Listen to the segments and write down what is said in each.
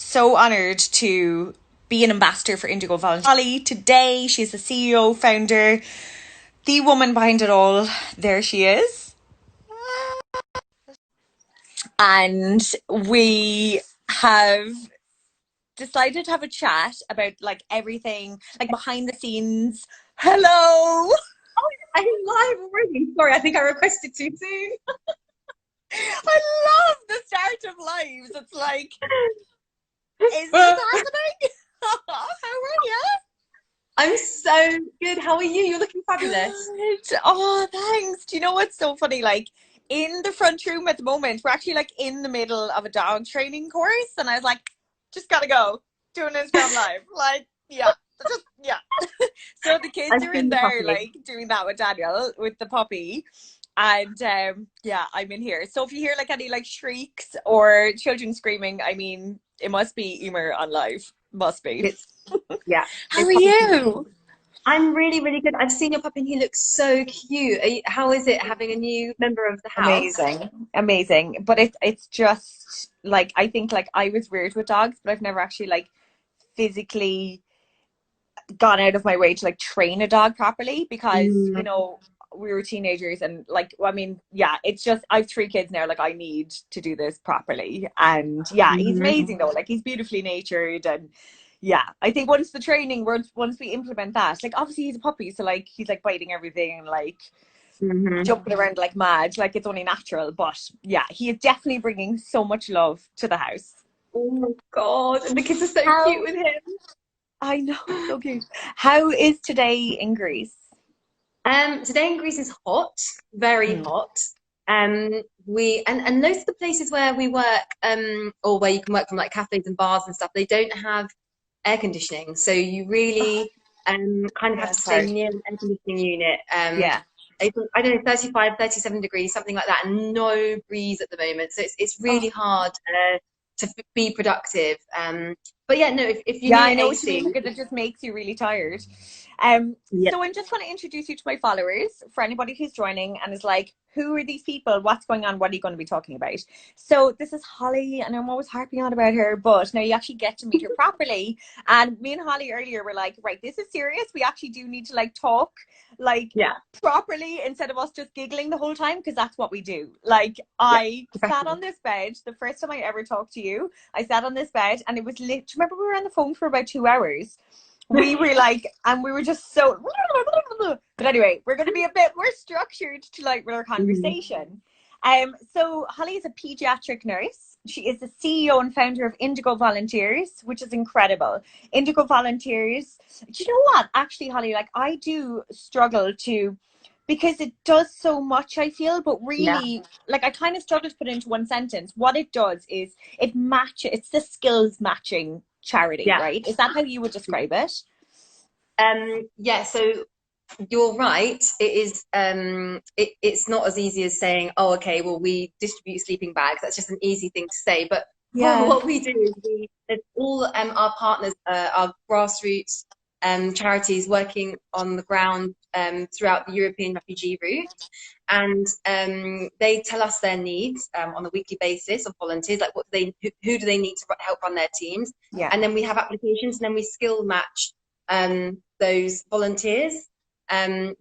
So honoured to be an ambassador for Indigo Volunteers. Holly, today she's the CEO, founder, the woman behind it all. There she is. And we have decided to have a chat about like everything, like behind the scenes. Hello! I'm live already. Sorry, I think I requested too soon. I love the start of lives. It's like, is this happening? How are you? I'm so good. How are you? You're looking fabulous. Good. Oh, thanks. Do you know what's so funny? Like in the front room at the moment, we're actually like in the middle of a dog training course, and I was like, just gotta go do an Instagram live. Like, yeah, just yeah. So the kids I've are in seen the there, puppy. like doing that with Daniel with the puppy, and yeah, I'm in here. So if you hear like any like shrieks or children screaming, I mean, it must be Eimear on live. Must be. It's yeah. How It's are puppy. you? I'm really, really good. I've seen your puppy and he looks so cute. How is it having a new member of the house? Amazing, amazing. But it's just like I think like I was weird with dogs, but I've never actually like physically gone out of my way to like train a dog properly because Mm, we were teenagers and like I mean yeah it's just I've three kids now, like I need to do this properly. And yeah, he's mhm. amazing though, like he's beautifully natured. And yeah, I think once the training, once we implement that, like obviously he's a puppy, so like he's like biting everything and like Mhm. jumping around like mad, like it's only natural. But yeah, he is definitely bringing so much love to the house. Oh my God. And the kids are so cute How with him. I know, so cute. How is today in Greece? Today in Greece is hot, very Mm. hot. And most of the places where we work, or where you can work from like cafes and bars and stuff, they don't have air conditioning. So you really kind of have Yeah, to it's stay hard. near an air conditioning unit. Yeah. I don't know, 35, 37 degrees, something like that, and no breeze at the moment. So it's Oh, really hard to be productive. But yeah, no, if you yeah, need I know what you mean, AC, because it just makes you really tired. yeah, So I just want to introduce you to my followers for anybody who's joining and is like, who are these people? What's going on? What are you going to be talking about? So this is Holly, and I'm always harping on about her, but now you actually get to meet her properly. And me and Holly earlier were like, right, this is serious. We actually do need to like talk like yeah, properly instead of us just giggling the whole time, because that's what we do. Like yeah, I sat professional. on this bed the first time I ever talked to you. I sat on this bed and it was lit. Remember, we were on the phone for about 2 hours. We were like, and we were just so. But anyway, we're going to be a bit more structured to like with our Mhm. conversation. So Holly is a pediatric nurse. She is the CEO and founder of Indigo Volunteers, which is incredible. Indigo Volunteers. Do you know what? Actually, Holly, like I do struggle to, because it does so much, I feel, but Yeah. really, like I kind of struggle to put it into one sentence. What it does is it's the skills matching charity, Yeah. right? Is that how you would describe it? Yeah, so you're right. It is it's not as easy as saying, oh, okay, well, we distribute sleeping bags. That's just an easy thing to say. But Yeah. what we do is there's all our partners, our grassroots charities working on the ground throughout the European refugee route. And they tell us their needs on a weekly basis of volunteers, like who do they need to help run their teams. Yeah. And then we have applications, and then we skill match those volunteers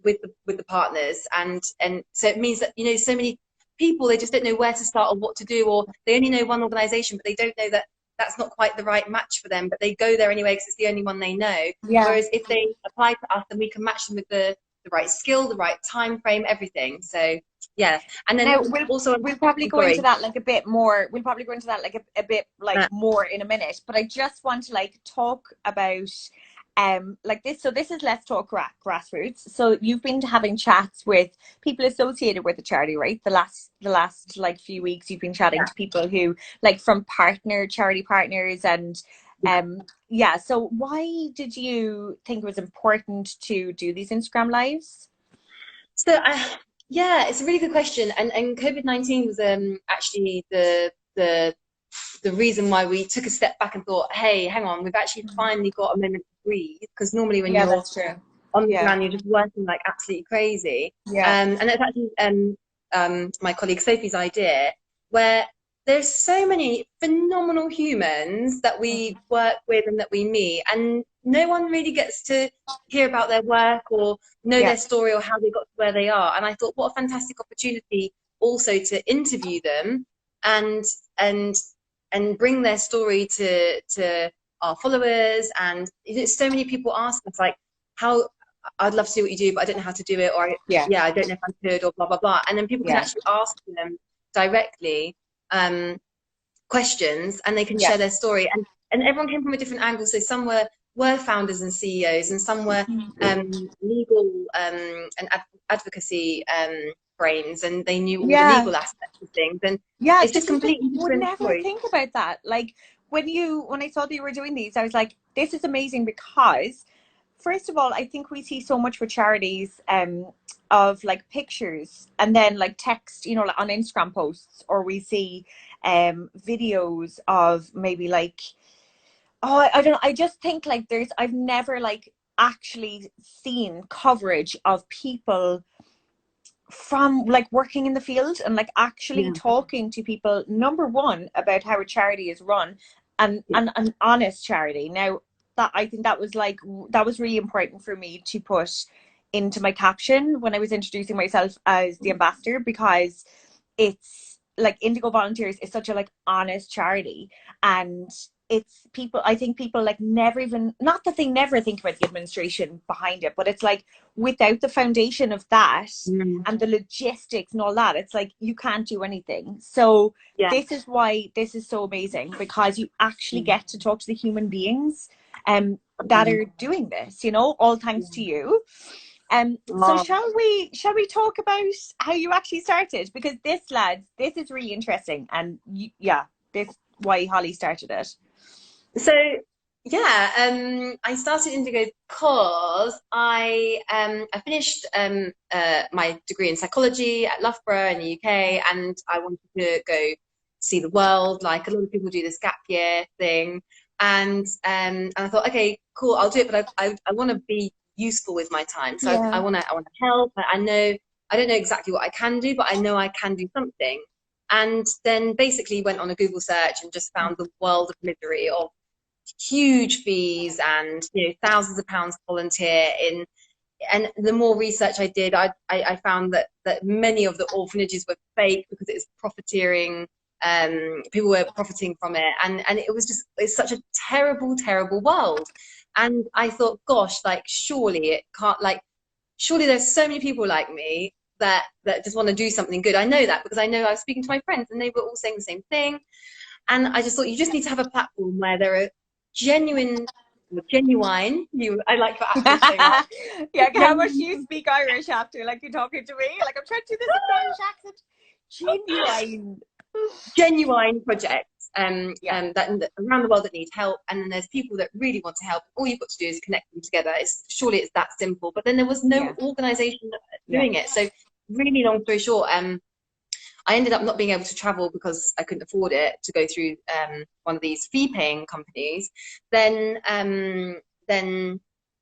with the partners, and so it means that so many people, they just don't know where to start or what to do, or they only know one organization but they don't know that that's not quite the right match for them, but they go there anyway because it's the only one they know. Yeah. Whereas if they apply to us, then we can match them with the right skill, the right time frame, everything. So yeah. And then Now also, we'll probably go into sorry. that like a bit more. We'll probably go into that like a bit like more in a minute. But I just want to like talk about like this. So this is Let's Talk Grassroots. So you've been having chats with people associated with the charity, right? The last like few weeks you've been chatting Yeah, to people who like from charity partners. And yeah. yeah, so why did you think it was important to do these Instagram lives? So yeah, it's a really good question, and COVID-19 was actually the reason why we took a step back and thought, hey, hang on, we've actually finally got a moment to breathe. Because normally when Yeah, you're that's true. on the Yeah. ground, you're just working like absolutely crazy. Yeah. And that's actually my colleague Sophie's idea, where there's so many phenomenal humans that we work with and that we meet, and no one really gets to hear about their work or know Yeah. their story or how they got to where they are. And I thought, what a fantastic opportunity also to interview them and and and bring their story to our followers. And so many people ask us, like, how, I'd love to do what you do, but I don't know how to do it, or Yeah. I don't know if I could, or blah blah blah. And then people can Yeah. actually ask them directly questions, and they can Yeah. share their story. And everyone came from a different angle. So some were founders and CEOs, and some were legal and advocacy brains, and they knew all the Yeah. legal aspects of things. And Yeah, it's that just you just completely would different never stories. think about that. Like when I saw that you were doing these, I was like, this is amazing because first of all, I think we see so much with charities of like pictures and then like text, you know, like on Instagram posts, or we see videos of maybe like, oh, I don't know. I just think like I've never like actually seen coverage of people from like working in the field and like actually Yeah, talking to people, number one, about how a charity is run, and yeah, an honest charity. Now that I think that was really important for me to put into my caption when I was introducing myself as the ambassador, because it's like Indigo Volunteers is such a like honest charity, and it's people, I think people like never even, not that they never think about the administration behind it, but it's like without the foundation of that mm, and the logistics and all that, it's like you can't do anything. So yeah, this is why this is so amazing, because you actually get to talk to the human beings that mm, are doing this, you know, all thanks to you. So oh. shall we talk about how you actually started? Because this, lads, this is really interesting, and yeah, this why Holly started it. So yeah, I started Indigo because I finished my degree in psychology at Loughborough in the UK, and I wanted to go see the world, like a lot of people do this gap year thing. And I thought, okay, cool, I'll do it, but I want to be useful with my time. So I Yeah. want to help. I know I don't know exactly what I can do, but I know I can do something. And then basically went on a Google search and just found the world of misery of huge fees and, you know, thousands of pounds to volunteer in. And the more research I did, I found that many of the orphanages were fake because it's profiteering. People were profiting from it, and it's such a terrible world. And I thought, gosh, like surely it can't, like surely there's so many people like me that just want to do something good. I know that because I know I was speaking to my friends and they were all saying the same thing. And I just thought you just need to have a platform where there are genuine, I like your accent so much. Yeah, how much Genuine, you speak Irish after, like you're talking to me? Like I'm trying to do this in an Irish accent. Genuine. genuine projects Yeah, that around the world that need help, and then there's people that really want to help. All you've got to do is connect them together. Surely it's that simple. But then there was no yeah, organization yeah. doing it. So really long story short, I ended up not being able to travel because I couldn't afford it to go through one of these fee-paying companies. Then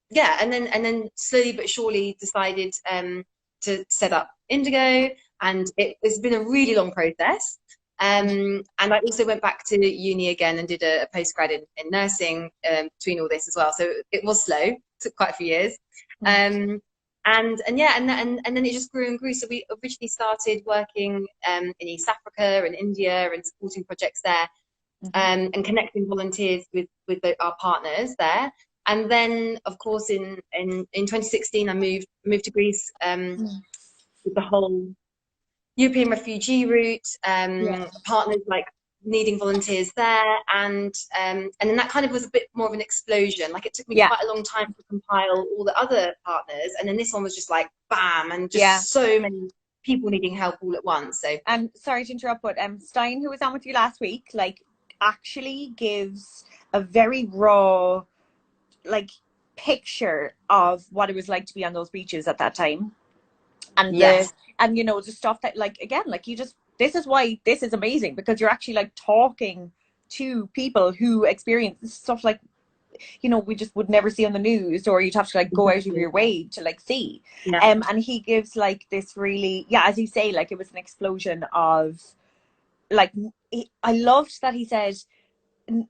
yeah, and then slowly but surely decided to set up Indigo, and it's been a really long process. And I also went back to uni again and did a postgrad in nursing between all this as well. So it was slow, it took quite a few years. Um, and yeah, and then it just grew and grew. So we originally started working in East Africa and India and supporting projects there, and connecting volunteers with our partners there. And then, of course, in 2016, I moved to Greece with the whole European refugee route, Yeah. partners like needing volunteers there, and then that kind of was a bit more of an explosion. Like it took me Yeah. quite a long time to compile all the other partners, and then this one was just like bam, and Yeah. just so many people needing help all at once. So Sorry to interrupt, but Stein, who was on with you last week, like actually gives a very raw, like, picture of what it was like to be on those beaches at that time, and yes, you know, the stuff that, like, again, like, this is why this is amazing, because you're actually like talking to people who experience stuff like, you know, we just would never see on the news, or you'd have to like go out of exactly, your way to like see. yeah, And he gives like this really, yeah, as you say, like it was an explosion of like I loved that he said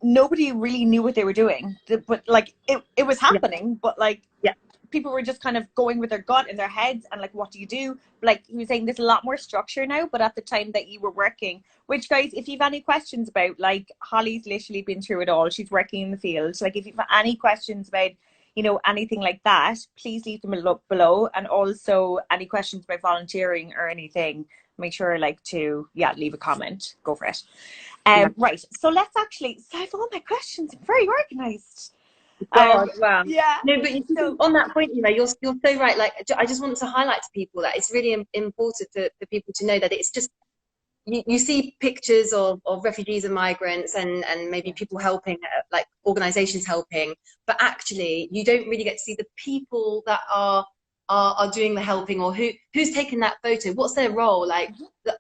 nobody really knew what they were doing, but like it was Yeah. happening, but like Yeah. people were just kind of going with their gut in their heads, and like, what do you do? Like he was saying, there's a lot more structure now, but at the time that you were working, which, guys, if you've any questions about, like, Holly's literally been through it all, she's working in the field, so like if you've any questions about, you know, anything like that, please leave them below. And also any questions about volunteering or anything, make sure like to leave a comment, go for it. Yeah. Right, so let's actually, so I have all my questions, I'm very organized. God, wow. Yeah. No, but So on that point, you know, you're so right. Like, I just want to highlight to people that it's really important for people to know that it's just, you see pictures of refugees and migrants and maybe people helping, like organizations helping, but actually you don't really get to see the people that are doing the helping, or who's taken that photo, what's their role, like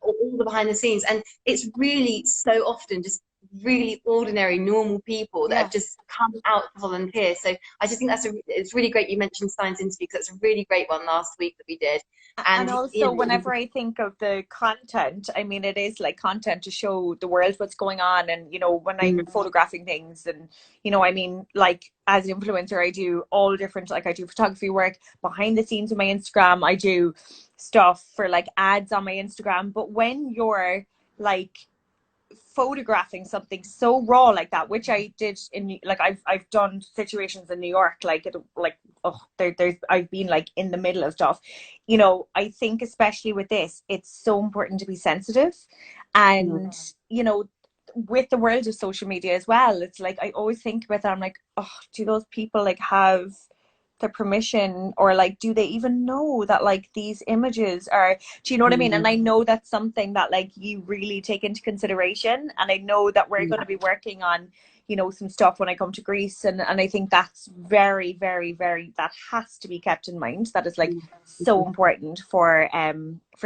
all the behind the scenes. And it's really so often just really ordinary, normal people that have just come out to volunteer. So I just think it's really great you mentioned Stein's interview, because it's a really great one last week that we did. And also, whenever I think of the content, I mean, it is like content to show the world what's going on. And, you know, when I'm photographing things, and, you know, I mean, like as an influencer, I do all different, like I do photography work behind the scenes on my Instagram. I do stuff for like ads on my Instagram. But when you're like photographing something so raw like that, which I did in, like, I've done situations in New York, like it, like, oh, there's I've been like in the middle of stuff, you know. I think especially with this, it's so important to be sensitive. And you know, with the world of social media as well, it's like I always think about that, I'm like, oh, do those people like have the permission, or like do they even know that like these images are, do you know what I mean? And I know that's something that like you really take into consideration, and I know that we're going to be working on, you know, some stuff when I come to Greece, and I think that's very, very, very, that has to be kept in mind. That is like so important for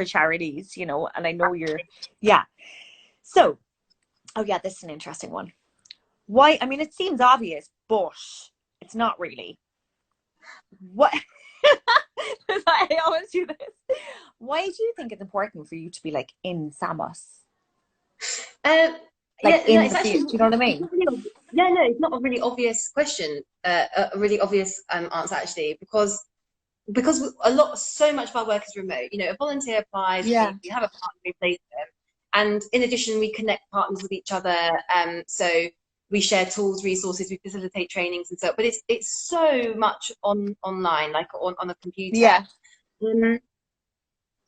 charities, you know. And I know you're so, oh yeah, this is an interesting one. Why, I mean, it seems obvious, but it's not really. What? I always do this. Why do you think it's important for you to be like in Samos? Like in the field, do you know what I mean? Yeah, no, it's not a really obvious question, a really obvious answer actually, because so much of our work is remote. You know, a volunteer applies, we have a partner, we place them, and in addition, we connect partners with each other. So we share tools, resources, we facilitate trainings and so. But it's so much online, like on a computer. Yeah.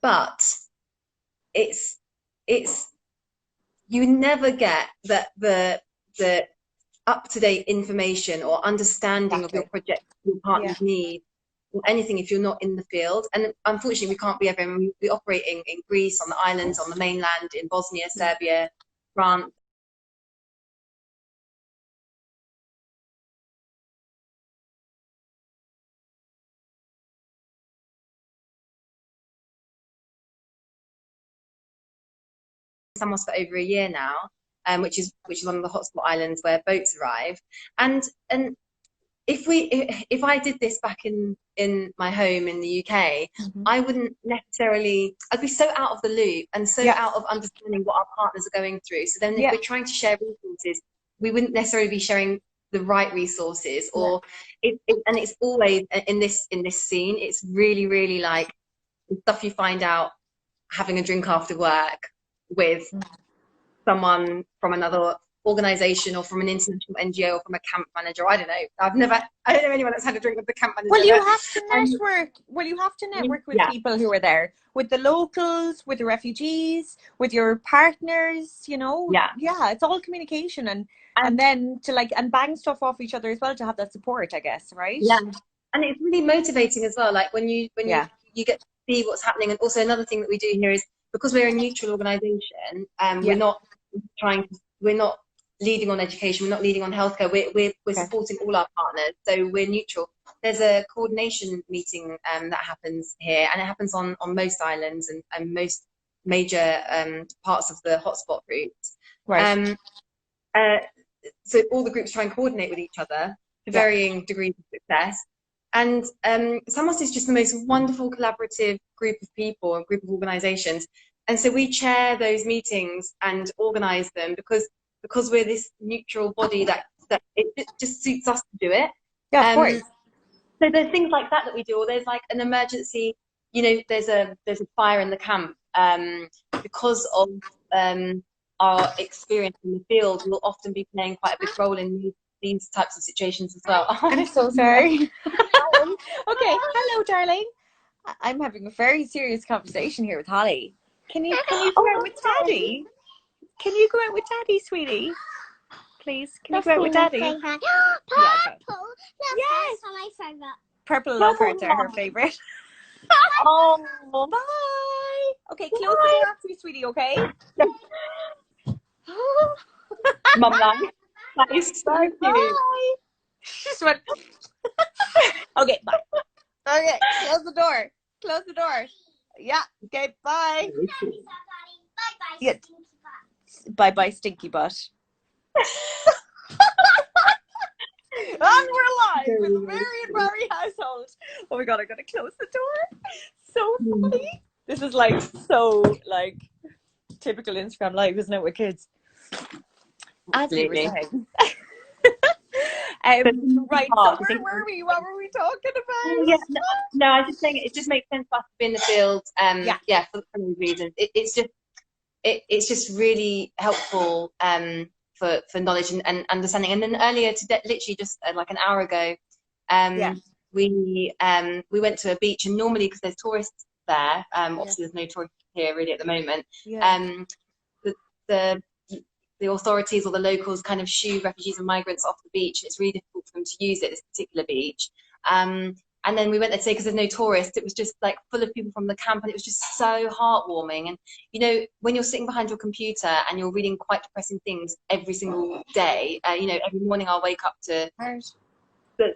But it's you never get the up-to-date information or understanding of your project, your partner's needs, or anything if you're not in the field. And unfortunately, we can't be everywhere. We operate in Greece, on the islands, on the mainland, in Bosnia, Serbia, France. Samos for over a year now, which is one of the hotspot islands where boats arrive. And if I did this back in my home in the UK, I wouldn't necessarily, I'd be so out of the loop and so out of understanding what our partners are going through. So then if we're trying to share resources, we wouldn't necessarily be sharing the right resources, or and it's always in this scene, it's really, really like the stuff you find out having a drink after work with someone from another organization, or from an international NGO, or from a camp manager. I don't know. I don't know anyone that's had a drink with the camp manager. Well, you have to network. Well, you have to network with people who are there, with the locals, with the refugees, with your partners, you know. It's all communication, and then to like, and bang stuff off each other as well, to have that support, I guess, right? And it's really motivating as well, like when you get to see what's happening. And also another thing that we do here is, because we're a neutral organization, we're not leading on education, we're not leading on healthcare, we're supporting all our partners, so we're neutral. There's a coordination meeting that happens here, and it happens on most islands and most major parts of the hotspot routes. So all the groups try and coordinate with each other to varying degrees of success. And Samos is just the most wonderful collaborative group of people, a group of organizations. And so we chair those meetings and organise them because we're this neutral body that it just suits us to do it. Yeah, of course. So there's things like that we do, or there's like an emergency, there's a fire in the camp, because of our experience in the field. We'll often be playing quite a big role in these types of situations as well. I'm so sorry. Okay, hello, darling. I'm having a very serious conversation here with Holly. Can you go out with Daddy? Can you go out with Daddy, sweetie? Please, can you go out with Daddy? Purple. Yeah, okay. Yes. Are my favorite. Purple love hearts are her favorite. Oh, bye. Okay, close the door after you, sweetie. Okay. Mum, that is so cute. Bye. She just went. Okay, bye. Okay, close the door. Close the door. Yeah. Okay. Bye. Yeah. Bye bye, stinky butt. And we're live with the Varian Barry household. Oh my god, I gotta close the door. So funny. This is like so like typical Instagram live, isn't it, with kids? As we were saying. Right, so where were we? What were we talking about? Yeah, no, I was just saying it just makes sense for us to be in the field. Yeah, for those reasons. It's just really helpful for knowledge and understanding. And then earlier today, literally just like an hour ago, we went to a beach, and normally because there's tourists there, obviously there's no tourists here really at the moment. The authorities or the locals kind of shoo refugees and migrants off the beach. It's really difficult for them to use it, this particular beach. And then we went there today because there's no tourists. It was just like full of people from the camp, and it was just so heartwarming. And when you're sitting behind your computer and you're reading quite depressing things every single day, every morning I'll wake up to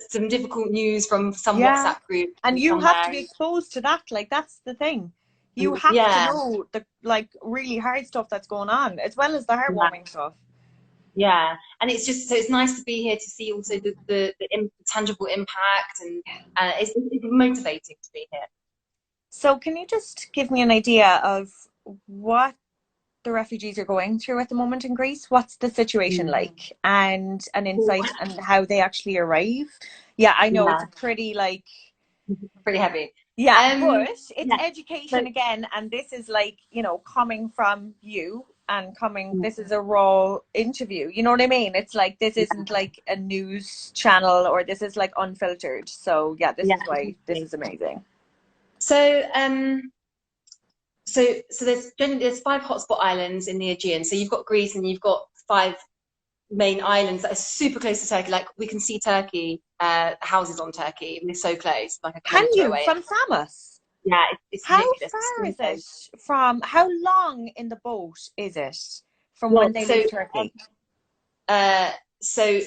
some difficult news from some WhatsApp group. And you have to be exposed to that. Like, that's the thing. You have to know the like really hard stuff that's going on, as well as the heartwarming stuff. Yeah, and it's just so it's nice to be here to see also the tangible impact, and it's motivating to be here. So can you just give me an idea of what the refugees are going through at the moment in Greece? What's the situation like, and an insight on how they actually arrive? Yeah, I know it's pretty heavy. Yeah, but it's education again, and this is like, coming from you and this is a raw interview. You know what I mean? It's like, this isn't like a news channel, or this is like unfiltered. So yeah, this is why this is amazing. So so there's 5 hotspot islands in the Aegean. So you've got Greece, and you've got 5 main islands that are super close to Turkey. Like, we can see Turkey, houses on Turkey. We're so close. Like, can you away. From Samos? Yeah, it's how ridiculous. Far is it from? How long in the boat is it from when they leave Turkey? So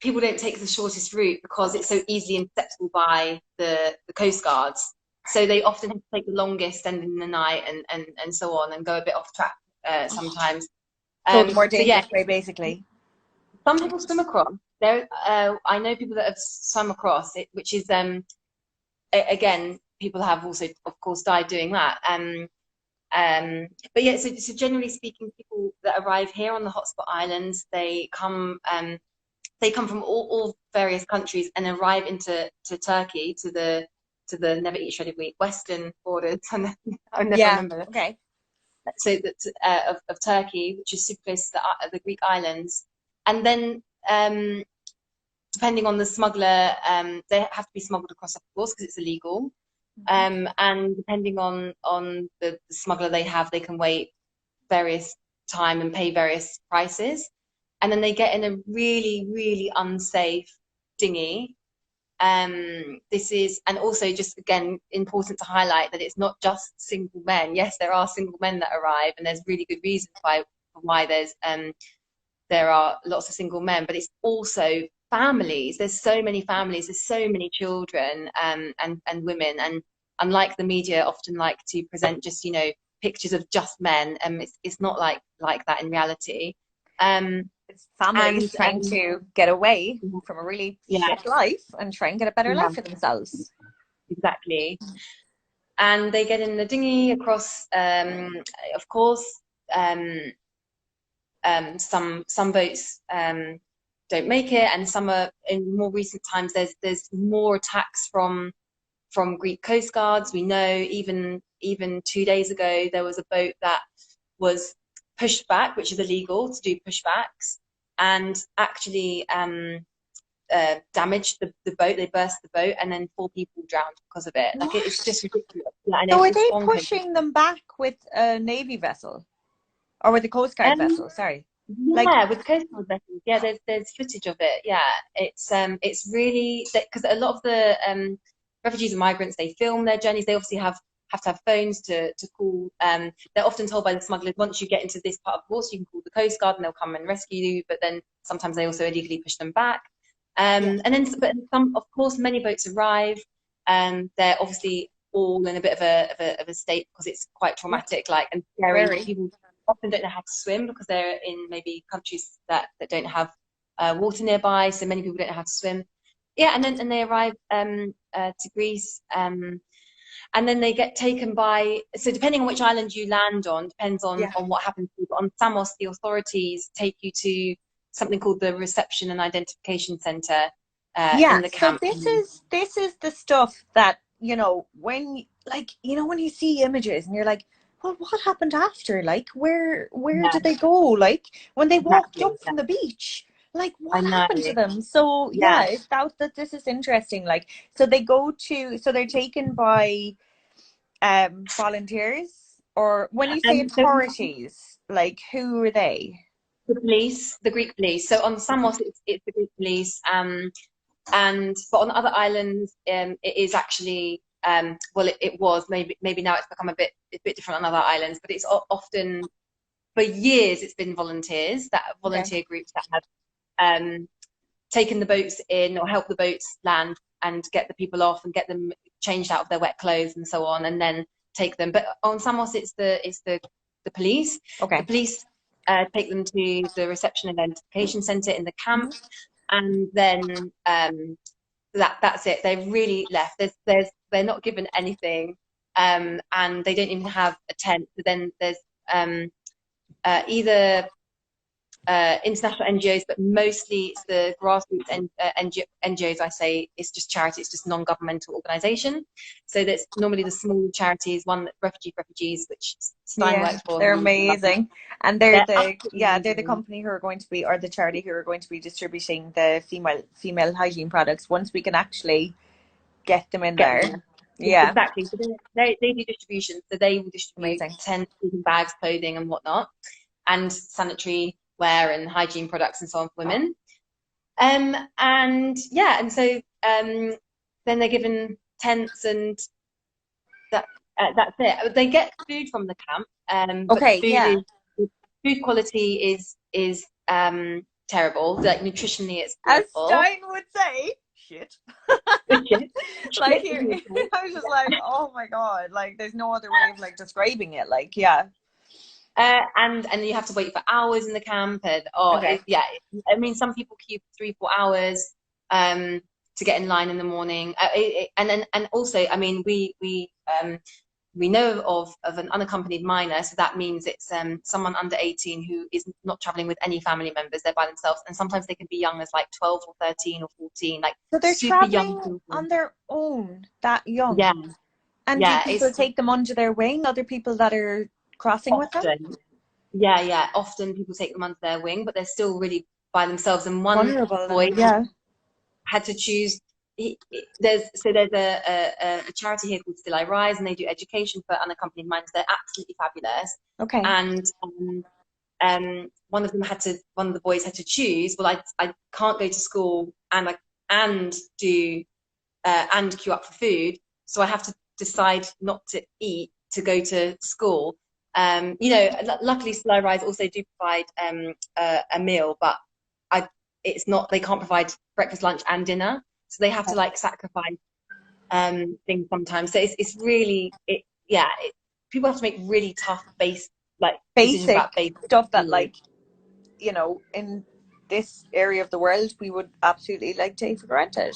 people don't take the shortest route because it's so easily interceptable by the coast guards. So they often have to take the longest end in the night and so on, and go a bit off track sometimes. So the more dangerous way, basically. Some people swim across. I know people that have swum across it, which is again, people have also, of course, died doing that. But yeah, so generally speaking, people that arrive here on the hotspot islands, they come from all various countries and arrive into Turkey, to the never eat shredded wheat western borders. I never remember it. Okay. So that of Turkey, which is super close to the Greek islands. And then, depending on the smuggler, they have to be smuggled across, of course, because it's illegal. And depending on the smuggler they have, they can wait various time and pay various prices. And then they get in a really, really unsafe dinghy. This is, and also just again, important to highlight that it's not just single men. Yes, there are single men that arrive, and there's really good reasons why there are lots of single men, but it's also families. There's so many families, there's so many children and women, and unlike the media often like to present just pictures of just men, it's not like that in reality. It's families trying to get away from a really shit life and try and get a better life for themselves. Exactly. and they get in the dinghy across. Of course, some boats don't make it, and some are, in more recent times, there's more attacks from Greek coast guards. We know even 2 days ago there was a boat that was pushed back, which is illegal to do pushbacks, and actually damaged the boat. They burst the boat, and then 4 people drowned because of it. Like, it's just ridiculous. So are they pushing them back with a Navy vessel or with a Coast Guard vessel? Sorry. Yeah, with Coast Guard vessels. Yeah, there's footage of it. Yeah, it's really, because a lot of the refugees and migrants, they film their journeys. They obviously have to have phones to call. They're often told by the smugglers, once you get into this part of the water, you can call the Coast Guard and they'll come and rescue you. But then sometimes they also illegally push them back. And then, but some, of course, many boats arrive. They're obviously all in a bit of a state because it's quite traumatic, like, and scary. People often don't know how to swim because they're in maybe countries that don't have water nearby. So many people don't know how to swim. Yeah, and they arrive to Greece, and then they get taken by. So depending on which island you land on, depends on what happens to you. But on Samos, the authorities take you to something called the Reception and Identification Center in the camp. So this is the stuff that, you know, when, like, you know, when you see images and you're like, well, what happened after? Like, where did they go? Like, when they walked up from the beach, like, what happened to them? So it's that this is interesting. Like, so they go to, so they're taken by volunteers, or when you say authorities, like, who are they? The police, the Greek police. So on Samos, it's the Greek police, but on other islands, it is actually well, it was maybe now it's become a bit different on other islands, but it's often, for years, it's been volunteers, volunteer groups that have taken the boats in or helped the boats land and get the people off and get them changed out of their wet clothes and so on, and then take them. But on Samos, it's the police. Okay. The police take them to the Reception and Identification Center in the camp, and then that's it. They're really left. They're not given anything, and they don't even have a tent. So then there's either international NGOs, but mostly it's the grassroots NGOs. I say it's just charity. It's just non-governmental organisation. So that's normally the small charities. One, Refugees, which Stein works for. They're amazing, and they're the company who are going to be, or the charity who are going to be distributing the female hygiene products once we can actually get them in there. Yeah, exactly. So they do distribution. So they will distribute tents, bags, clothing, and whatnot, and sanitary wear and hygiene products and so on for women. And so then they're given tents, and that's it. They get food from the camp. But food quality is terrible. Like, nutritionally, it's awful. As Stein would say, shit. Like, here, I was just like, oh my god, like, there's no other way of, like, describing it. Like, and you have to wait for hours in the camp, and I mean, some people queue 3-4 hours to get in line in the morning, and also, I mean, we know of an unaccompanied minor, so that means it's someone under 18 who is not traveling with any family members. They're by themselves, and sometimes they can be young as like 12 or 13 or 14, like, so they're super traveling young people. On their own, that young. And do people take them under their wing, other people that are crossing with them? Often people take them under their wing, but they're still really by themselves. And one vulnerable boy had to choose. There's a charity here called Still I Rise, and they do education for unaccompanied minors. They're absolutely fabulous. Okay. And one of the boys had to choose. Well, I can't go to school and queue up for food, so I have to decide not to eat to go to school. Luckily Still I Rise also do provide a meal, but it's not, they can't provide breakfast, lunch and dinner, so they have to, like, sacrifice things sometimes. So it's really people have to make really tough basic stuff that, like, you know, in this area of the world we would absolutely, like, take for granted.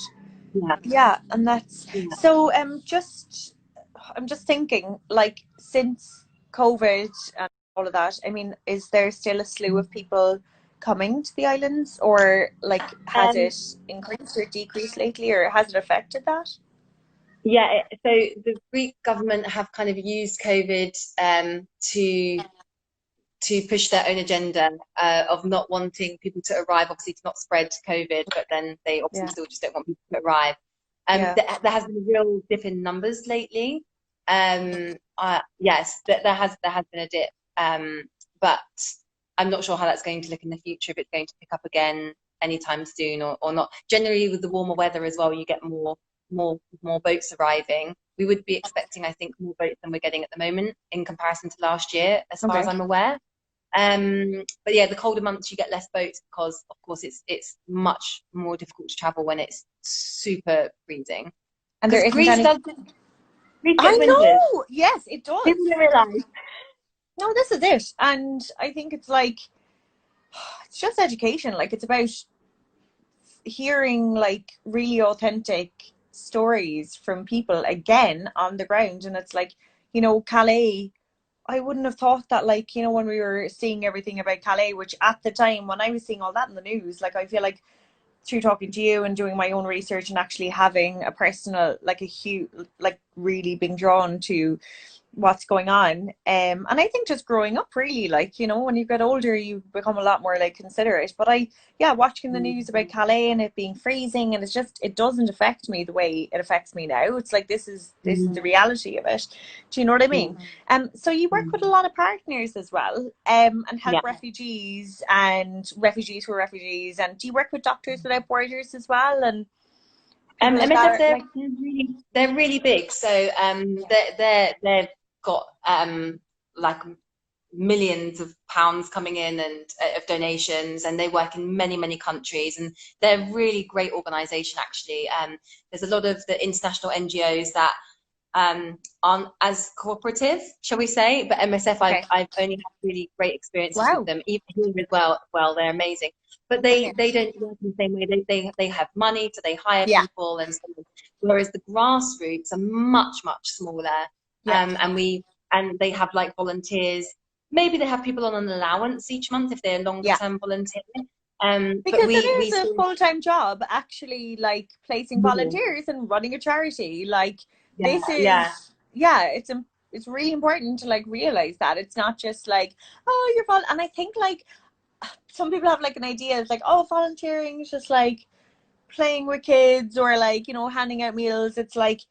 And that's so just I'm just thinking, like, since COVID and all of that, I mean, is there still a slew of people coming to the islands, or like has it increased or decreased lately, or has it affected that? Yeah, so the Greek government have kind of used COVID to push their own agenda of not wanting people to arrive, obviously to not spread COVID, but then they obviously still just don't want people to arrive. There has been a real dip in numbers lately. Yes, there has been a dip, but I'm not sure how that's going to look in the future, if it's going to pick up again anytime soon or not. Generally, with the warmer weather as well, you get more boats arriving. We would be expecting, I think, more boats than we're getting at the moment in comparison to last year, as far as I'm aware. But yeah, the colder months you get less boats because, of course, it's much more difficult to travel when it's super freezing. And there isn't Greece any. I know. Yes, it does. People don't realise. No, this is it, and I think it's like, it's just education. Like, it's about hearing like really authentic stories from people again on the ground. And it's like, you know, Calais, I wouldn't have thought that, like, you know, when we were seeing everything about Calais, which at the time when I was seeing all that in the news, like, I feel like through talking to you and doing my own research and actually having a personal, like, a huge, like, really being drawn to what's going on, and I think just growing up, really, like, you know, when you get older you become a lot more like considerate. But watching the news about Calais and it being freezing, and it doesn't affect me the way it affects me now. It's like, this is the reality of it. Do you know what I mean? So you work with a lot of partners as well, and help refugees and refugees who are refugees, and do you work with Doctors Without Borders as well? And MSF, they're really big, so they've got like millions of pounds coming in and of donations, and they work in many countries, and they're a really great organization, actually. There's a lot of the international NGOs that aren't as cooperative, shall we say, but MSF, I've only had really great experiences with them, even here as well. They're amazing, but they don't work in the same way. They have money, so they hire people, and so on. Whereas the Grassroots are much smaller, and they have like volunteers. Maybe they have people on an allowance each month if they're longer term volunteer. Because it is a full-time job, actually, like placing volunteers and running a charity. Like, this is it's really important to like realize that it's not just like, oh, you're and I think like some people have like an idea, it's like, oh, volunteering is just like playing with kids or like, you know, handing out meals. It's like,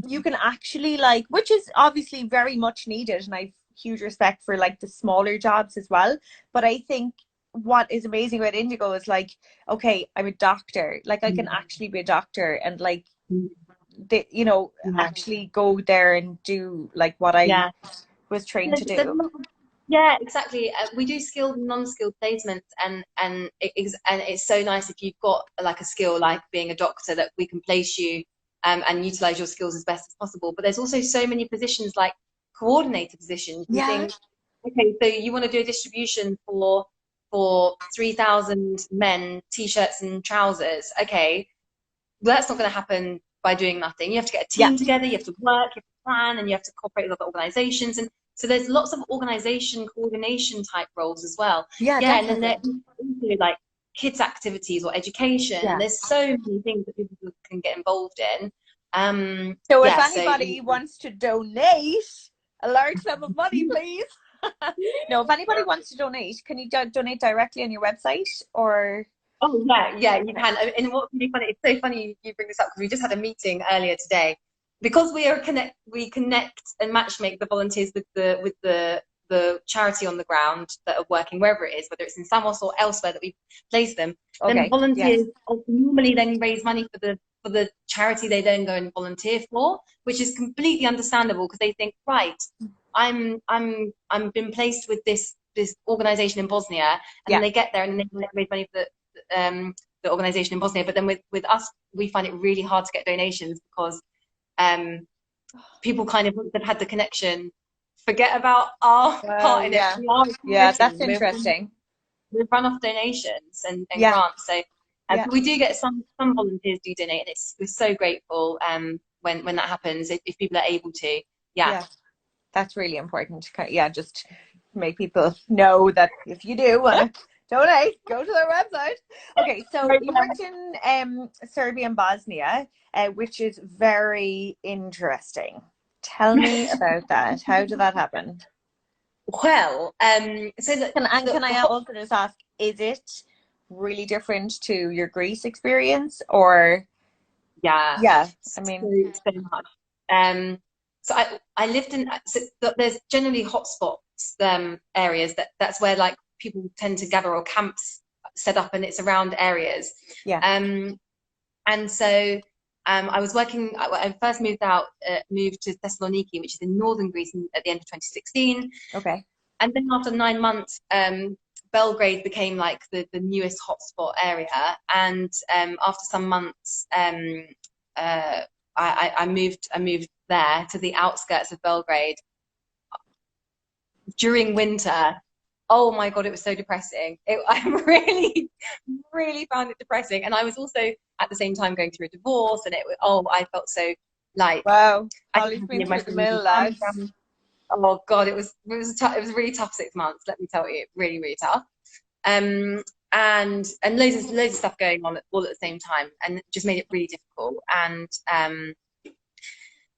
you can actually, like, which is obviously very much needed, and I've huge respect for like the smaller jobs as well, but I think what is amazing about Indigo is like, okay, I'm a doctor, like I can actually be a doctor and like you know, actually go there and do like what I was trained to do. Yeah, exactly. We do skilled and non-skilled placements, and it's so nice if you've got like a skill like being a doctor, that we can place you and utilize your skills as best as possible. But there's also so many positions, like coordinator positions. You think, okay, so you want to do a distribution for 3,000 men t-shirts and trousers. Okay, well, that's not going to happen by doing nothing. You have to get a team together, you have to work, you have to plan, and you have to cooperate with other organizations. And so there's lots of organization coordination type roles as well. And then there's also like kids activities or education. There's so many things that people can get involved in. So if anybody wants to donate a large sum of money, please. No, if anybody wants to donate, can you donate directly on your website, or? Oh yeah, you can. And what's really funny, it's so funny you bring this up, because we just had a meeting earlier today, because we connect and matchmake the volunteers with the charity on the ground that are working wherever it is, whether it's in Samos or elsewhere that we place them. Then volunteers normally then raise money for the charity they then go and volunteer for, which is completely understandable, because they think, right, I'm been placed with this organization in Bosnia, and then they get there and they raise money for the organization in Bosnia. But then with us, we find it really hard to get donations, because people kind of, once they've had the connection, forget about our part in it. That's interesting. We run off donations and grants, so we do get some volunteers do donate, and we're so grateful. when that happens, if people are able to. Yeah, that's really important. Yeah, just make people know that if you do want to donate, go to their website. Okay, so you worked in Serbia and Bosnia, which is very interesting. Tell me about that. How did that happen? Well, so can I also just ask, is it really different to your Greece experience, or? Yeah, I mean, so much. So I lived in, so there's generally hotspots, areas that's where like people tend to gather, or camps set up, and it's around areas. Yeah. And so I was working, I first moved to Thessaloniki, which is in northern Greece, at the end of 2016. Okay. And then after 9 months, Belgrade became like the newest hotspot area. And after some months, I moved there to the outskirts of Belgrade during winter. Oh my God, it was so depressing. I really, really found it depressing. And I was also at the same time going through a divorce, and I felt so like, wow, Holly's been through the mill, lads. Oh God, it was a really tough 6 months, let me tell you, really, really tough. And loads of stuff going on all at the same time, and it just made it really difficult. And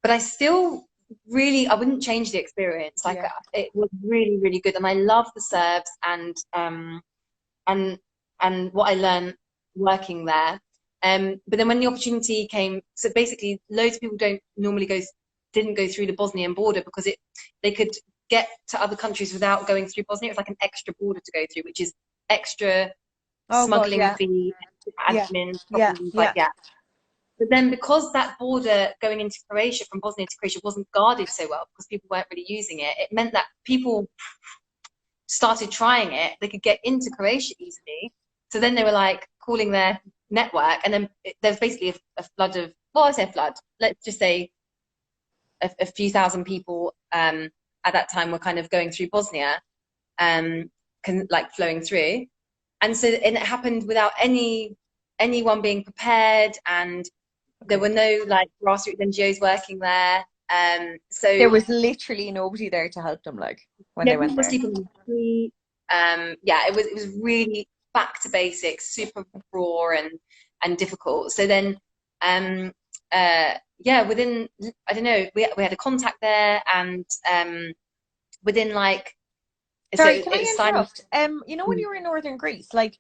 but I still I wouldn't change the experience. Like, it was really, really good, and I love the Serbs and what I learned working there. But then when the opportunity came, so basically loads of people didn't go through the Bosnian border because they could get to other countries without going through Bosnia. It was like an extra border to go through, which is extra smuggling fee, admin, problems, But then because that border going into Croatia, from Bosnia to Croatia, wasn't guarded so well because people weren't really using it, it meant that people started trying it. They could get into Croatia easily. So then they were like calling their network, and then there's basically a flood of, well, I say a flood, let's just say a few thousand people at that time were kind of going through Bosnia, like flowing through. And it happened without anyone being prepared, and there were no like grassroots NGOs working there. So there was literally nobody there to help them, like, when they went there. Sleeping on the street. It was really back to basics, super raw and difficult. So then within, I don't know, we had a contact there, and within like, sorry, can I interrupt? You know, when you were in northern Greece, like,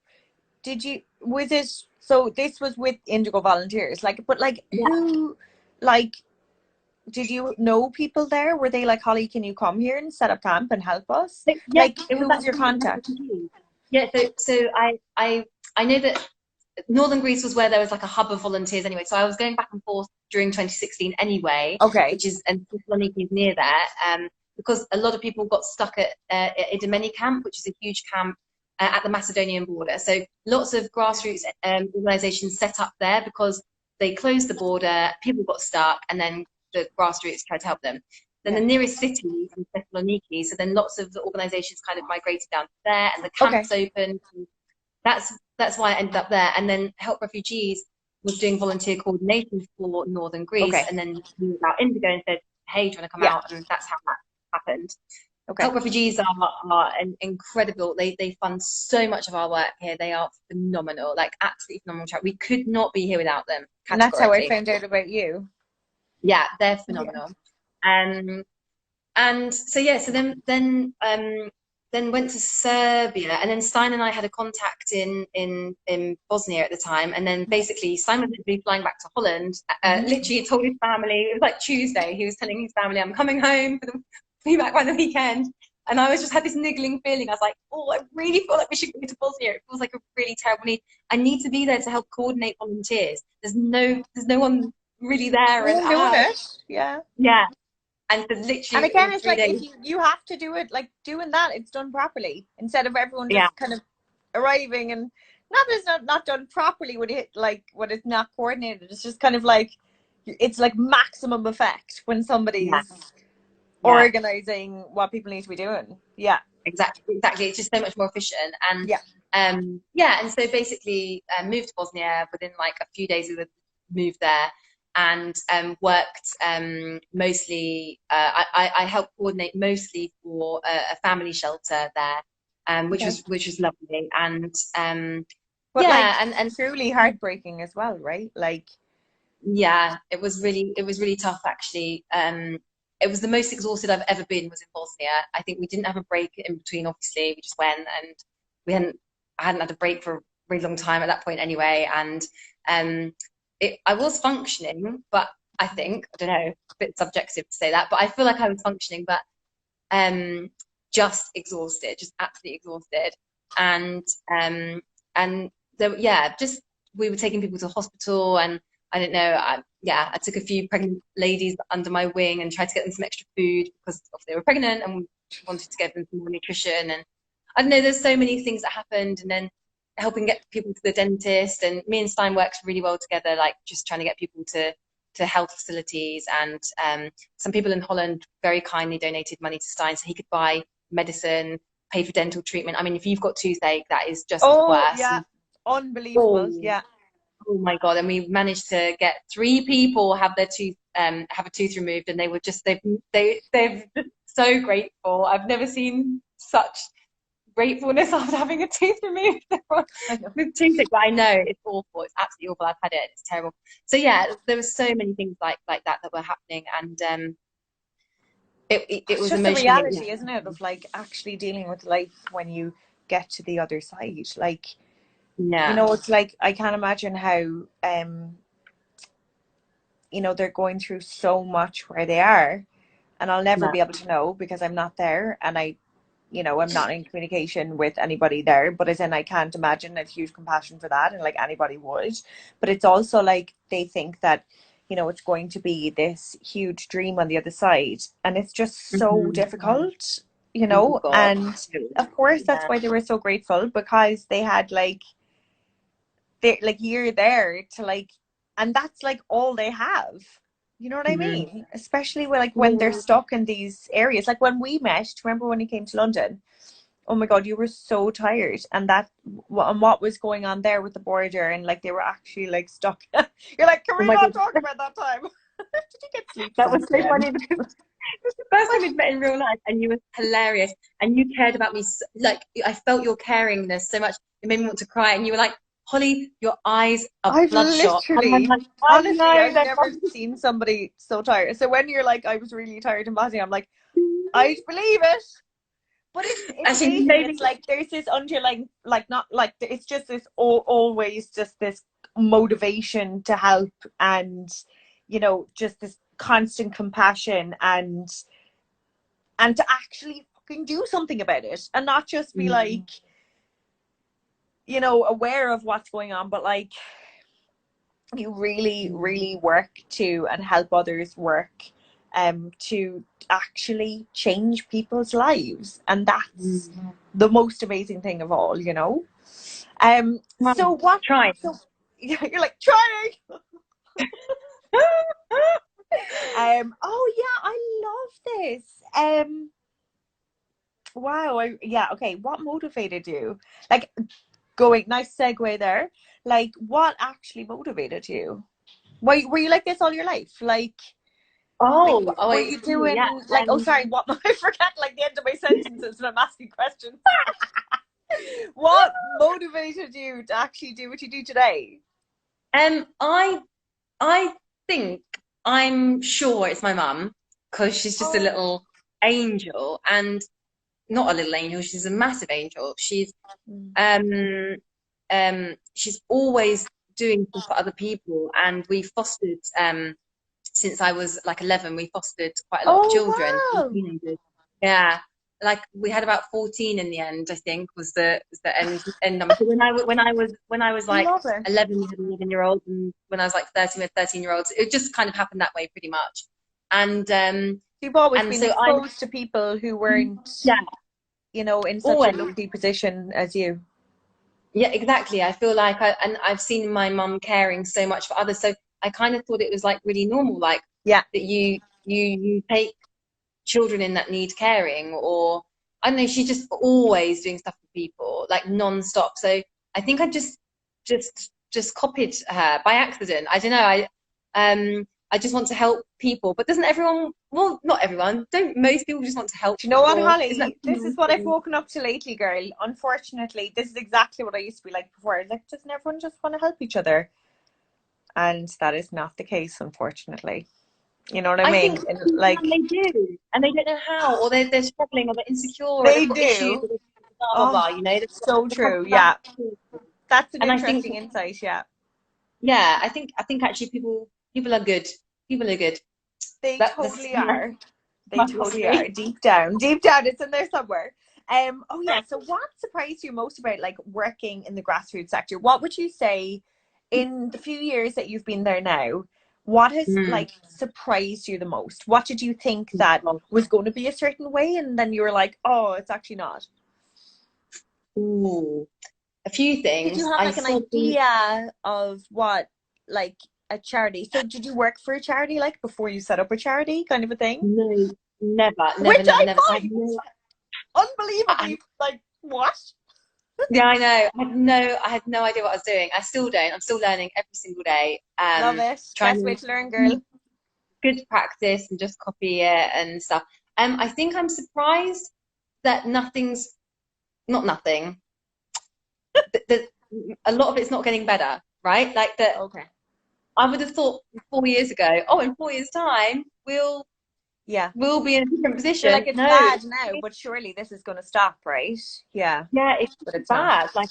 so this was with Indigo Volunteers, like, but like, who, like, did you know people there? Were they like, Holly, can you come here and set up camp and help us? Like, who was your contact? Yeah, so I know that northern Greece was where there was like a hub of volunteers anyway. So I was going back and forth during 2016 anyway. Okay. And Thessaloniki is near there, because a lot of people got stuck at Idomeni camp, which is a huge camp at the Macedonian border. So lots of grassroots organizations set up there because they closed the border, people got stuck, and then the grassroots tried to help them. Then the nearest city is Thessaloniki, so then lots of the organizations kind of migrated down there, and the camps opened. That's why I ended up there. And then Help Refugees was doing volunteer coordination for northern Greece, and then knew about Indigo and said, hey, do you want to come out? And that's how that happened. Help Refugees are incredible. They fund so much of our work here. They are phenomenal, like absolutely phenomenal. We could not be here without them. And that's how I found out about you. Yeah, they're phenomenal. And so then went to Serbia, and then Stein and I had a contact in Bosnia at the time, and then basically Simon was be flying back to Holland. Literally told his family, it was like Tuesday, he was telling his family, I'm coming home be back by the weekend. And I just had this niggling feeling. I was like, oh, I really feel like we should go to Bosnia. It feels like a really terrible need. I need to be there to help coordinate volunteers. There's no one really there. Yeah. And so literally, and again, it's like, if you have to do it, like, doing that, it's done properly, instead of everyone just kind of arriving, and not that it's not done properly when it's not coordinated. It's just kind of like, it's like maximum effect when somebody's organizing what people need to be doing. Yeah, exactly. It's just so much more efficient. And and so basically moved to Bosnia within like a few days. We moved there, and worked mostly. I helped coordinate mostly for a family shelter there, which was lovely. And but yeah, like, and truly heartbreaking as well, right? Like, yeah, it was really tough actually. It was the most exhausted I've ever been was in Bosnia. I think we didn't have a break in between. Obviously, we just went, and I hadn't had a break for a really long time at that point anyway. And I was functioning, but I don't know, a bit subjective to say that, but I feel like I was functioning, but just exhausted, just absolutely exhausted. And just we were taking people to hospital, and I don't know, I took a few pregnant ladies under my wing and tried to get them some extra food because they were pregnant, and we wanted to give them some more nutrition. And I don't know, there's so many things that happened. And then helping get people to the dentist, and me and Stein works really well together, like just trying to get people to health facilities. And some people in Holland very kindly donated money to Stein so he could buy medicine, pay for dental treatment. I mean, if you've got toothache, that is just worse. Yeah, unbelievable. Yeah. Oh my God. And we managed to get 3 people have their tooth have a tooth removed, and they were just they're so grateful. I've never seen such gratefulness after having a tooth removed with toothache. But I know it's awful. It's absolutely awful. I've had it. It's terrible. So yeah, there were so many things like that were happening, and it was just the reality, yeah. isn't it, of like actually dealing with life when you get to the other side. Like, yeah, you know, it's like I can't imagine how you know, they're going through so much where they are, and I'll never be able to know because I'm not there, and you know, I'm not in communication with anybody there. But as in, I can't imagine. It's huge compassion for that, and like anybody would. But it's also like they think that, you know, it's going to be this huge dream on the other side, and it's just so difficult, you know. Oh, and of course, that's why they were so grateful, because they had like you're there to like, and that's like all they have. You know what I mean? Especially when they're stuck in these areas. Like when we met, remember when you came to London? Oh my God, you were so tired. And what was going on there with the border, and like they were actually like stuck. You're like, can we not talk about that time? Did you get sleep? That was so funny because it was the first time we'd met in real life, and you were hilarious, and you cared about me. Like, I felt your caringness so much. It made me want to cry. And you were like, Holly, your eyes are bloodshot. Literally, like, honestly, I've never seen somebody so tired. So when you're like, I was really tired in Bosnia, I'm like, I believe it. But it's amazing. It's like there's this underlying, like, not like, it's just this always just this motivation to help, and you know, just this constant compassion, and to actually fucking do something about it, and not just be like, you know, aware of what's going on, but like you really, really work to and help others work to actually change people's lives. And that's the most amazing thing of all, you know. So what trying? So you're like trying. Oh yeah, I love this. Wow. Okay. What motivated you? Like, nice segue there. Like, what actually motivated you? Were you like this all your life? Like, were you doing like? Oh, sorry. What? I forget like the end of my sentences when I'm asking questions. What motivated you to actually do what you do today? I think, I'm sure it's my mum, because she's just a little angel, and not a little angel, she's a massive angel. She's always doing things for other people, and we fostered since I was like 11. We fostered quite a lot of children, teenagers. Yeah, like we had about 14 in the end. I think was the end number. So when I was like 11, we had 11-year-olds, and when I was like 13, we had 13-year-olds. It just kind of happened that way, pretty much. And you've always been exposed to people who weren't, you know, in such a lucky position as you. Yeah, exactly. I feel like I've seen my mum caring so much for others, so I kind of thought it was like really normal, like that you take children in that need caring, or I don't know, she's just always doing stuff for people, like non-stop. So I think I just copied her by accident. I don't know. I just want to help people. But doesn't everyone, well, not everyone, don't most people just want to help Do you know what, people? Holly? This is what I've woken up to lately, girl. Unfortunately, this is exactly what I used to be like before. I was like, doesn't everyone just want to help each other? And that is not the case, unfortunately. You know what I mean? think And, like, they do, and they don't know how, or they're struggling, or they're insecure, or they they've got issues, do. or blah blah Oh, blah. You know, so true. Yeah, that's an and I think, interesting insight. Yeah, yeah, I think actually people are good. People are good. they That's totally are. They my totally are. philosophy. Deep down, it's in there somewhere. Oh yeah. So, what surprised you most about like working in the grassroots sector? What would you say in the few years that you've been there now? What has Mm. like surprised you the most? What did you think that was going to be a certain way, and then you were like, oh, it's actually not? Ooh, a few Did you things. have I like an saw the idea of what like a charity? So, did you work for a charity like before you set up a charity, kind of a thing? no, never, Which never, I never. So find unbelievably like what? yeah, I know. I had no idea what I was doing. I still don't. I'm still learning every single day. Love it. Trying Best way to learn, girl. to good practice and just copy it and stuff. I think I'm surprised that not nothing. That a lot of it's not getting better, right? Like that. Okay. I would have thought 4 years ago. Oh, in 4 years' time, Yeah. we'll be in a different You're like, position. it's No, bad now, but surely this is going to stop, right? Yeah, yeah, it's but it's not. bad. Like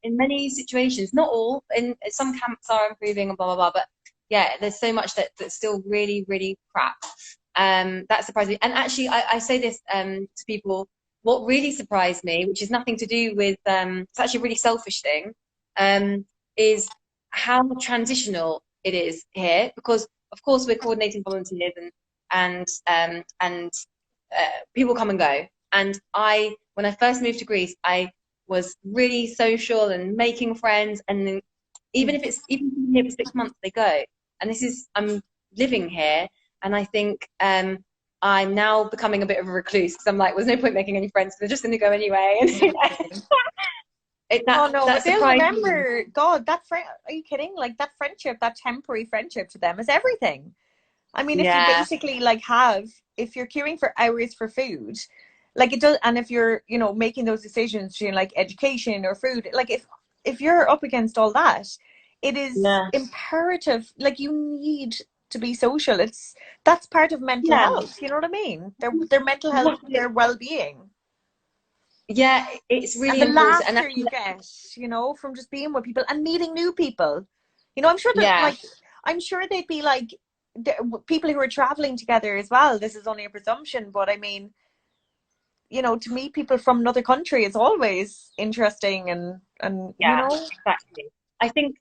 in many situations, not all. In some camps are improving and blah blah blah. But yeah, there's so much that's still really really crap. That surprised me. And actually, I say this to people. What really surprised me, which is nothing to do with it's actually a really selfish thing, is how transitional it is here. Because of course we're coordinating volunteers and people come and go. And when I first moved to Greece, I was really social and making friends. And then even if it's even here for 6 months, they go. And I'm living here, and I think I'm now becoming a bit of a recluse because I'm like, there's no point making any friends. They're just going to go anyway. And Oh no, that but they'll surprised me. remember. God, that friend. Are you kidding? Like that friendship, that temporary friendship to them is everything. I mean, if you Yeah, basically like if you're queuing for hours for food, like it does, and if you're, making those decisions between like education or food, like if you're up against all that, it is yeah, imperative. Like you need to be social. That's part of mental yeah. health. You know what I mean? Their mental health, their well-being. Yeah, it's And really the important. And laughter you get, from just being with people and meeting new people. I'm sure that, yeah, like, I'm sure they'd be like people who are traveling together as well. This is only a presumption, but I mean, to meet people from another country is always interesting and yeah, exactly. I think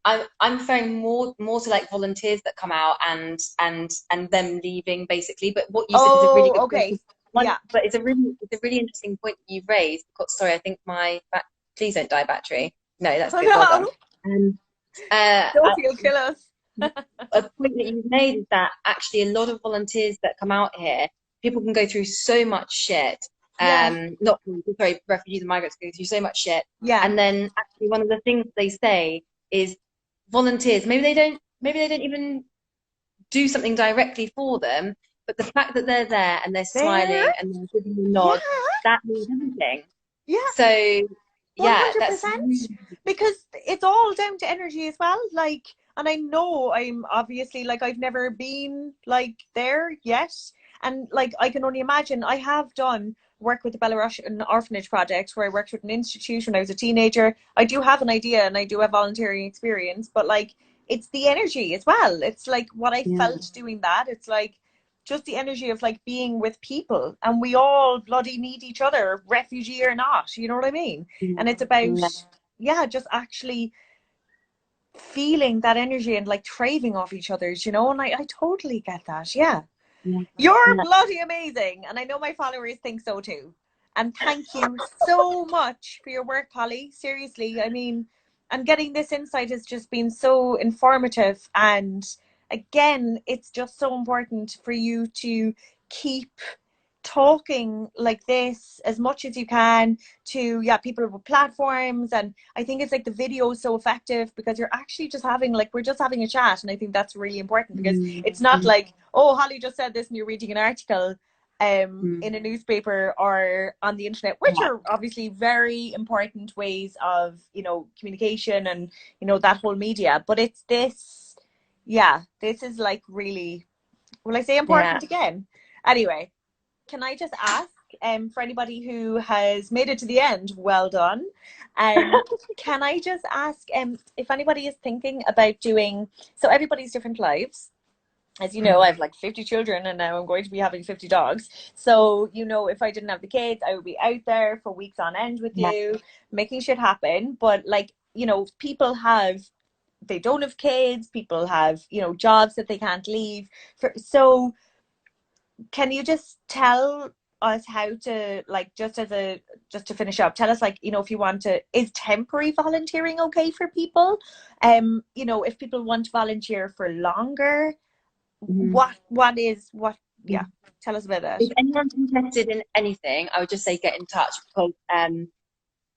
uh, I'm referring more to like volunteers that come out and them leaving basically. But what you said is a really Oh, good okay. point. One, Yeah. but it's a really interesting point that you've raised. Because, sorry, I think please don't die battery. No, that's good. Well done. No, Um, uh, don't you'll kill us. a point that you've made is that actually a lot of volunteers that come out here, people can go through so much shit. Yeah. Not sorry, refugees and migrants go through so much shit. Yeah. And then actually one of the things they say is volunteers, maybe they don't even do something directly for them, but the fact that they're there and they're There. smiling and they're giving you a Yeah. nod, that means everything. Yeah. So yeah, that's 100%. Because it's all down to energy as well. Like, and I know I'm obviously like I've never been like there yet. And like I can only imagine. I have done work with the Belarusian orphanage project where I worked with an institute when I was a teenager. I do have an idea and I do have volunteering experience, but like it's the energy as well. It's like what I yeah, felt doing that. It's like just the energy of like being with people, and we all bloody need each other, refugee or not, you know what I mean? yeah, And it's about, yeah, yeah, just actually feeling that energy and like thriving off each other's, and I totally get that. Yeah, yeah, you're yeah. bloody amazing, and I know my followers think so too. And thank you so much for your work, Holly. Seriously, I mean, and getting this insight has just been so informative. And again, it's just so important for you to keep talking like this as much as you can to people with platforms. And I think it's like the video is so effective because you're actually just having like, we're just having a chat, and I think that's really important because it's not like, oh, Holly just said this and you're reading an article in a newspaper or on the internet, which are obviously very important ways of, you know, communication and, you know, that whole media. But it's this, this is like really, will I say important again? Anyway, can I just ask, for anybody who has made it to the end, well done. Can I just ask if anybody is thinking about doing, so everybody's different lives. As you know, I have like 50 children and now I'm going to be having 50 dogs. So, you know, if I didn't have the kids, I would be out there for weeks on end with you, making shit happen. But like, you know, people have, they don't have kids, people have, you know, jobs that they can't leave. So can you just tell us how to, like, just to finish up, tell us, like, you know, if you want to, is temporary volunteering okay for people? You know, if people want to volunteer for longer, tell us about that. If anyone's interested in anything, I would just say get in touch because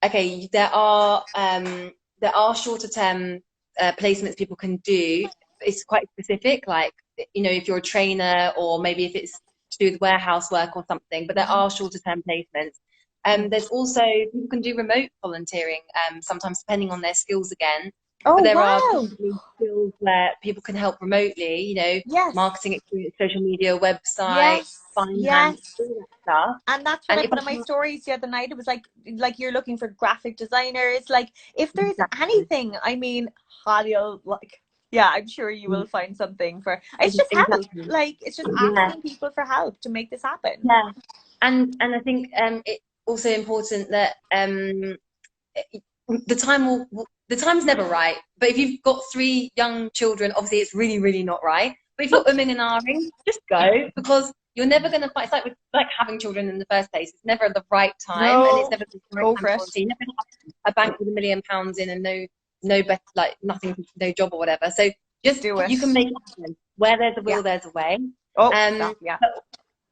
okay, there are shorter term placements people can do. It's quite specific, like, you know, if you're a trainer or maybe if it's to do with warehouse work or something, but there are shorter term placements. There's also, people can do remote volunteering, sometimes depending on their skills again. Oh, but there wow. are skills where people can help remotely, you know, marketing experience, social media, website, finance, all that stuff. And that's what I put in my stories the other night. It was like you're looking for graphic designers. Like, if there's anything, I mean, Holly, like, I'm sure you will find something for. It's just help. Like, it's just asking people for help to make this happen. Yeah, and I think it's also important that the time's never right. But if you've got 3 young children, obviously it's really, really not right. But if you're umming and ahhing, just go, because you're never going to find. It's like having children in the first place. It's never the right time, and it's never the right time. You're never going to have a bank with £1 million in and no better, like nothing, no job or whatever. So just do it. You can make it happen. Where there's a will, there's a way. But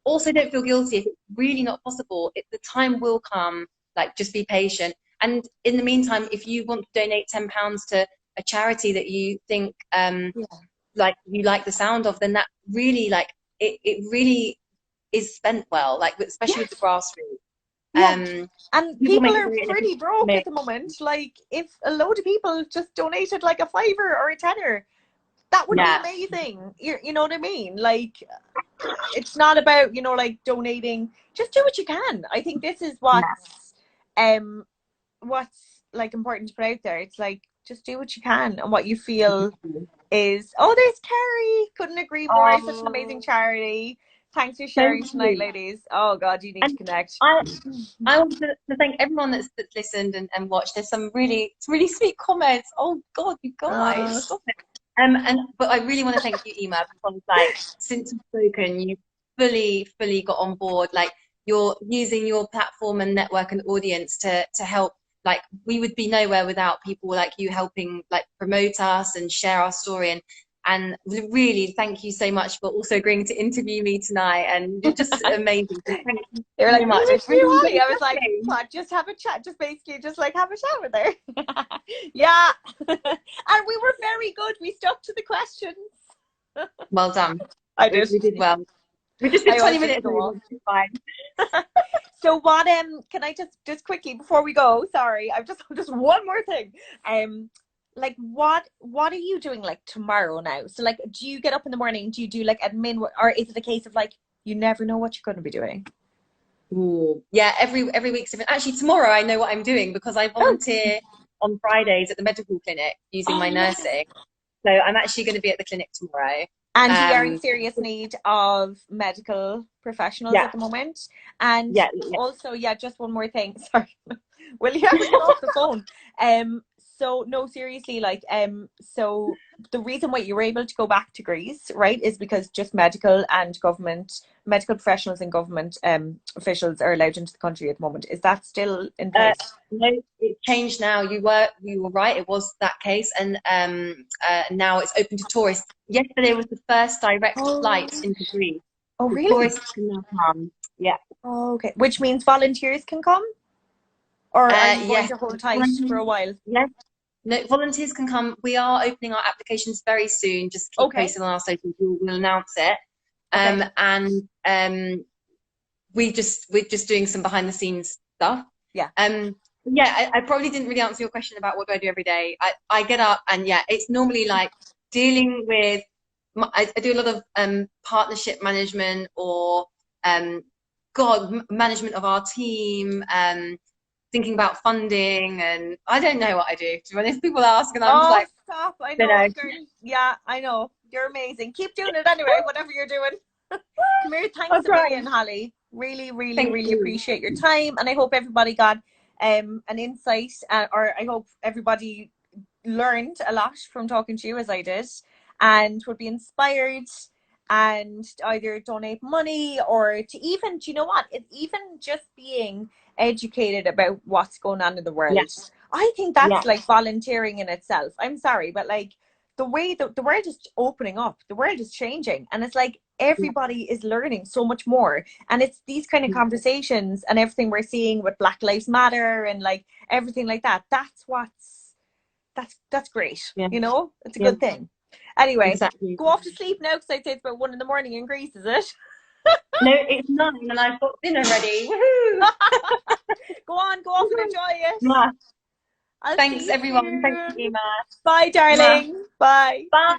also, don't feel guilty if it's really not possible. The time will come. Like, just be patient. And in the meantime, if you want to donate £10 to a charity that you think like you like the sound of, then that really, like, it really is spent well, like, especially with the grassroots. And people are pretty broke at the moment. Like, if a load of people just donated like a £5 or a £10, that would be amazing. You know what I mean? Like, it's not about, you know, like, donating. Just do what you can. I think this is what's like important to put out there. It's like, just do what you can and what you feel is. Oh, there's Carrie. Couldn't agree more. It's such an amazing charity. Thanks for sharing tonight, ladies. Oh God, you need to connect. I want to thank everyone that's listened and watched. There's some really sweet comments. Oh God, you guys, stop it. But I really want to thank you, Eimear, because, like, since we've spoken, you fully got on board. Like, you're using your platform and network and audience to help. Like, we would be nowhere without people like you helping, like, promote us and share our story. And really, thank you so much for also agreeing to interview me tonight. And you're just amazing. So thank you so much. I was like, what, just have a chat. Just basically just like have a chat with her. And we were very good. We stuck to the questions. Well done. I did. We did well. We just did 20 minutes. Fine. So what can I just quickly before we go, sorry, I've just one more thing. Like, what are you doing, like, tomorrow now? So, like, do you get up in the morning, do you do like admin, or is it a case of, like, you never know what you're going to be doing? Ooh. Yeah, every week's different. Actually, tomorrow I know what I'm doing because I volunteer on Fridays at the medical clinic using my nursing. So I'm actually going to be at the clinic tomorrow. And we are in serious need of medical professionals at the moment. And also, just one more thing. Sorry. Will you ever get off the phone? So no, seriously, like, so the reason why you were able to go back to Greece, right, is because just medical professionals and government officials are allowed into the country at the moment. Is that still in place? No, it's changed now. You were right. It was that case, and now it's open to tourists. Yesterday was the first direct flight into Greece. Oh, really? Tourists can now come. Yeah. Oh, okay. Which means volunteers can come? Or are you going Yes. to hold tight for a while? Yes. No, volunteers can come. We are opening our applications very soon. Just keep Okay. posted on our socials. We'll announce it. Okay. And we're just doing some behind the scenes stuff. Yeah. Yeah, I probably didn't really answer your question about what do I do every day. I get up and yeah, it's normally like dealing with, I do a lot of partnership management or management of our team, thinking about funding, and I don't know what I do. To be honest, people ask and I'm just like, stop. I don't know, know. girl. Yeah, I know. You're amazing. Keep doing it anyway, whatever you're doing. Come here, thanks a million, Holly. Really, really, Thank really you. appreciate your time, and I hope everybody got an insight, or I hope everybody learned a lot from talking to you as I did, and would be inspired and either donate money or to even, do you know what? It's even just being educated about what's going on in the world. Yeah. I think that's like volunteering in itself. I'm sorry, but like the way the world is opening up, the world is changing, and it's like everybody is learning so much more. And it's these kind of conversations and everything we're seeing with Black Lives Matter and like everything like that. That's great. Yeah. You know, it's a good thing. Anyway, Exactly. go off to sleep now because I'd say it's about 1 a.m. in Greece, is it? No, it's 9 and I've got dinner ready. Woohoo! Go off and enjoy it. Yeah. I'll Thanks see you everyone. soon. Thanks, Eimear. Bye, darling. Bye. Bye.